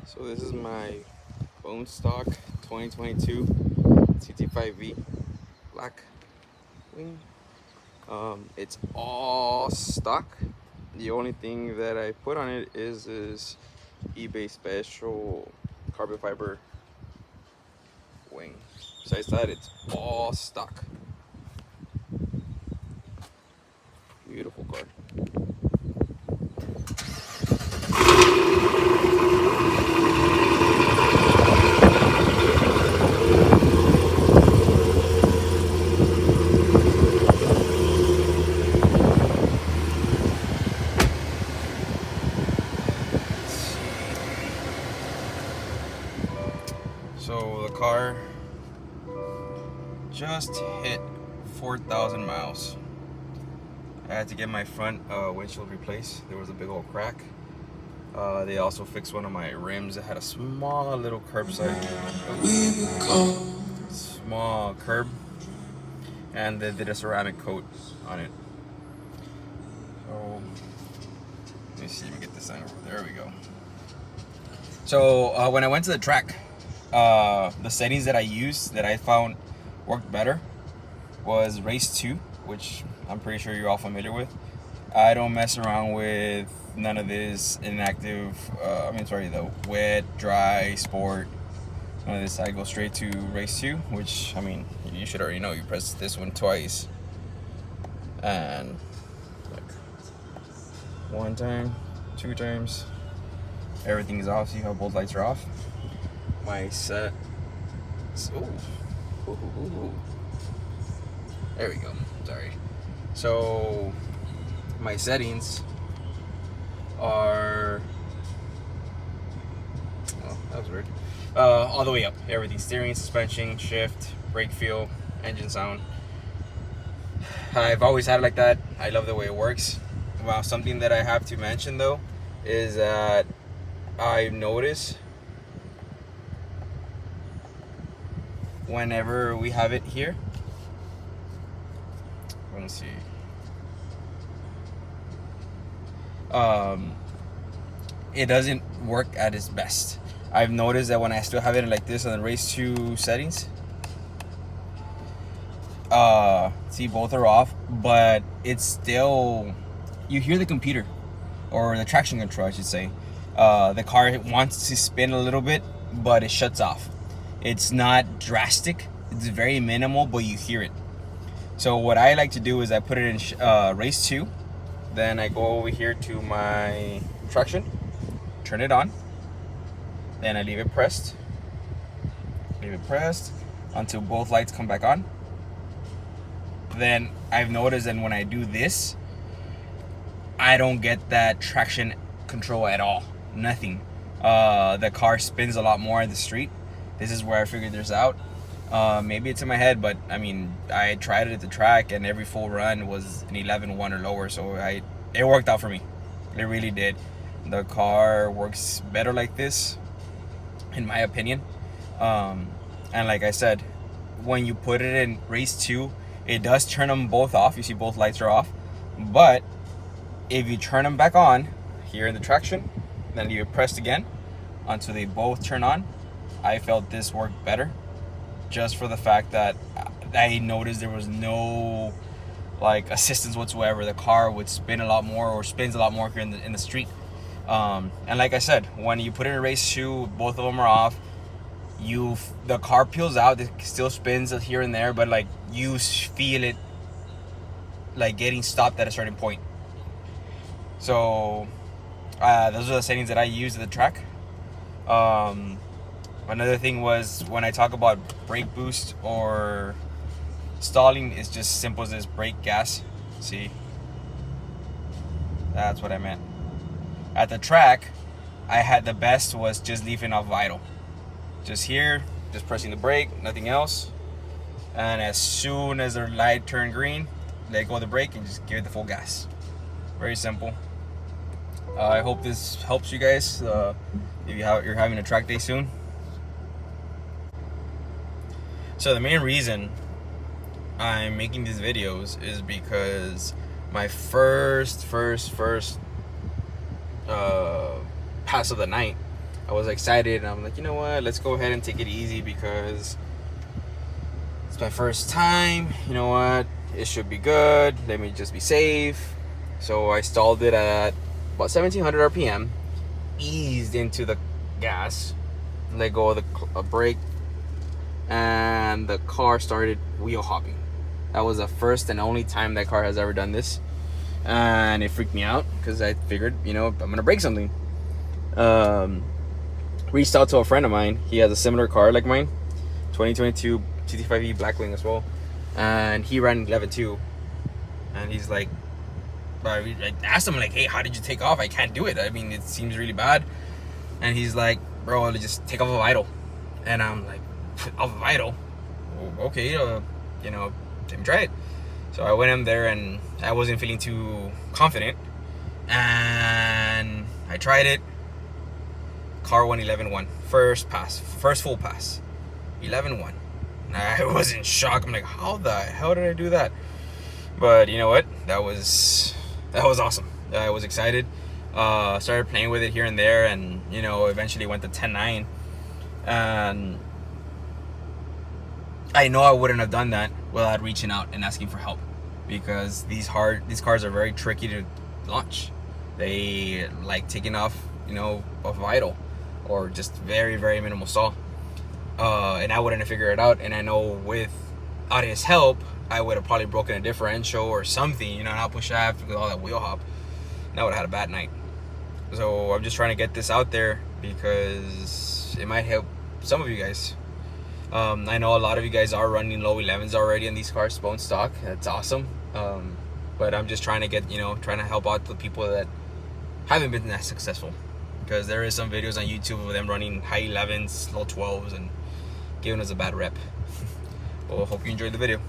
So this is my bone stock 2022 Ct5v Blackwing. It's all stock. The only thing that I put on it is eBay special carbon fiber wing. Besides that, it's all stock. Beautiful car. So the car just hit 4,000 miles. I had to get my front windshield replaced. There was a big old crack. They also fixed one of my rims that had a small little curb side. Small curb. And they did a ceramic coat on it. So, let me see if we get this thing over. There we go. So when I went to the track, the settings that I used that I found worked better was race 2, which I'm pretty sure you're all familiar with. I don't mess around with none of this inactive, the wet, dry, sport, none of this. I go straight to race 2, which, I mean, you should already know. You press this one twice, and like 1 time, 2 times, everything is off. See how both lights are off? My set, there we go, sorry. So my settings are, oh, that was weird, all the way up. Everything: steering, suspension, shift, brake feel, engine sound. I've always had it like that. I love the way it works. Well, something that I have to mention though is that I notice whenever we have it here, let me see, it doesn't work at its best. I've noticed that when I still have it like this on the race 2 settings, see, both are off, but it's still, you hear the computer, or the traction control I should say. The car wants to spin a little bit, but it shuts off. It's not drastic, it's very minimal, but you hear it. So what I like to do is I put it in race 2, then I go over here to my traction, turn it on, then I leave it pressed until both lights come back on. Then I've noticed that when I do this, I don't get that traction control at all, nothing. The car spins a lot more in the street. This is where I figured this out. Maybe it's in my head, but I mean, I tried it at the track and every full run was an 11.1 or lower, so it worked out for me. It really did. The car works better like this, in my opinion. And like I said, when you put it in race 2, it does turn them both off. You see both lights are off, but if you turn them back on here in the traction, then leave it pressed again until they both turn on, I felt this worked better, just for the fact that I noticed there was no like assistance whatsoever. The car would spin a lot more, or spins a lot more here in the street. And like I said, when you put it in race 2, both of them are off. The car peels out. It still spins here and there, but like you feel it like getting stopped at a certain point. So those are the settings that I use at the track. Another thing was, when I talk about brake boost or stalling, it's just simple as this: brake, gas. See, that's what I meant. At the track, I had the best was just leaving off vital, just here, just pressing the brake, nothing else. And as soon as the light turned green, let go of the brake and just give it the full gas. Very simple. I hope this helps you guys if you're having a track day soon. So the main reason I'm making these videos is because my first pass of the night, I was excited, and I'm like, you know what, let's go ahead and take it easy because it's my first time. You know what, it should be good. Let me just be safe. So I stalled it at about 1700 RPM, eased into the gas, let go of the brake, and the car started wheel hopping. That was the first and only time that car has ever done this, and it freaked me out because I figured, you know, I'm gonna break something. Reached out to a friend of mine. He has a similar car like mine, 2022 Ct5v Blackwing as well, and he ran 11.2, and he's like, I asked him, like, hey, how did you take off? I can't do it. I mean, it seems really bad. And he's like, bro, I'll just take off of idle. And I'm like, off of idle? Okay, you know, let me try it. So I went in there, and I wasn't feeling too confident, and I tried it. Car went 11.1. First pass, first full pass, 11.1. I was in shock. I'm like, how the hell did I do that? But you know what? That was awesome. I was excited. Started playing with it here and there, and you know, eventually went to 10.9. And I know I wouldn't have done that without reaching out and asking for help, because these cars are very tricky to launch. They like taking off, you know, off idle or just very, very minimal stall. And I wouldn't have figured it out. And I know without his help, I would have probably broken a differential or something, you know, not push shaft with all that wheel hop. And I would have had a bad night. So I'm just trying to get this out there because it might help some of you guys. I know a lot of you guys are running low 11s already in these cars, bone stock. That's awesome. But I'm just trying to get, you know, trying to help out the people that haven't been that successful, because there is some videos on YouTube of them running high 11s, low 12s, and giving us a bad rep. Well, hope you enjoyed the video.